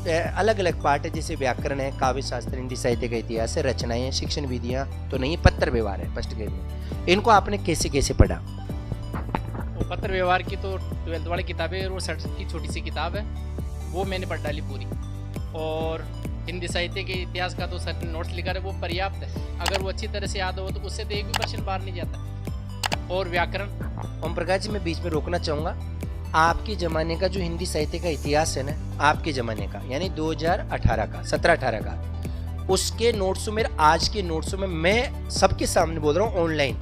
अलग अलग पार्ट है, जैसे व्याकरण है, काव्य शास्त्र, हिंदी साहित्य का इतिहास है, रचनाएं हैं, शिक्षण विधियाँ तो नहीं, पत्र व्यवहार है फर्स्ट ग्रेड में। इनको आपने कैसे कैसे पढ़ा? वो पत्र व्यवहार की तो 12th वाली किताब है, वो सर की छोटी सी किताब है, वो मैंने पढ़ डाली पूरी। और हिंदी साहित्य के इतिहास का तो सर ने नोट्स लिखा है, वो पर्याप्त है। अगर वो अच्छी तरह से याद हो तो उससे तो एक भी क्वेश्चन बाहर नहीं जाता। और व्याकरण। ओम प्रकाश जी, मैं बीच में रोकना चाहूँगा। आपके ज़माने का जो हिंदी साहित्य का इतिहास है ना, आपके ज़माने का यानी 2018 का, 17-18 का, उसके नोट्सों में, आज के नोट्सों में, मैं सबके सामने बोल रहा हूँ, ऑनलाइन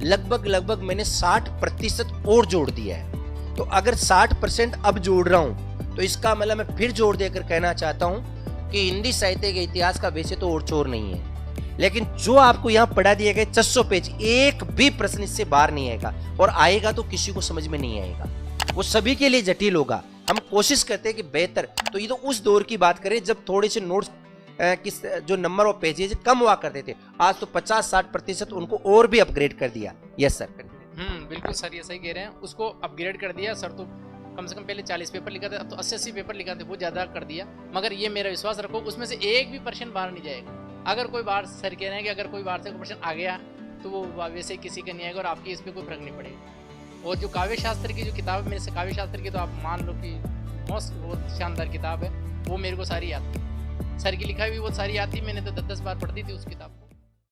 लगभग मैंने 60% और जोड़ दिया है। तो अगर 60% अब जोड़ रहा हूँ तो इसका मतलब मैं फिर जोड़ देकर कहना चाहता हूँ कि हिंदी साहित्य के इतिहास का वैसे तो और चोर नहीं है, लेकिन जो आपको यहाँ पढ़ा दिया गया 600 पेज, एक भी प्रश्न इससे बाहर नहीं आएगा, और आएगा तो किसी को समझ में नहीं आएगा, वो सभी के लिए जटिल होगा। हम कोशिश करते हैं कि बेहतर, तो ये तो उस दौर की बात करें जब थोड़े से नोट्स किस जो नंबर ऑफ पेजेज कम हुआ करते थे, आज तो 50-60% उनको और भी अपग्रेड कर दिया। Yes sir. बिल्कुल सर, ये सही कह रहे हैं, उसको अपग्रेड कर दिया सर। तो कम से कम पहले 40 पेपर लिखा था, अब तो 80-80 पेपर लिखा थे, वो ज़्यादा कर दिया। मगर ये मेरा विश्वास रखो, उसमें से एक भी प्रश्न बाहर नहीं जाएगा। अगर कोई बाहर, सर कह रहे हैं कि अगर कोई बाहर से कोई प्रश्न आ गया तो वो वैसे किसी का नहीं आएगा और आपकी इस पर कोई फर्क नहीं पड़ेगा। और जो काव्य शास्त्र की जो किताब है मेरे से, काव्य शास्त्र की तो आप मान लो कि मोस्ट बहुत शानदार किताब है, वो मेरे को सारी याद थी। सर की लिखाई भी बहुत सारी याद थी, मैंने तो 10-10 बार पढ़ दी थी उस किताब।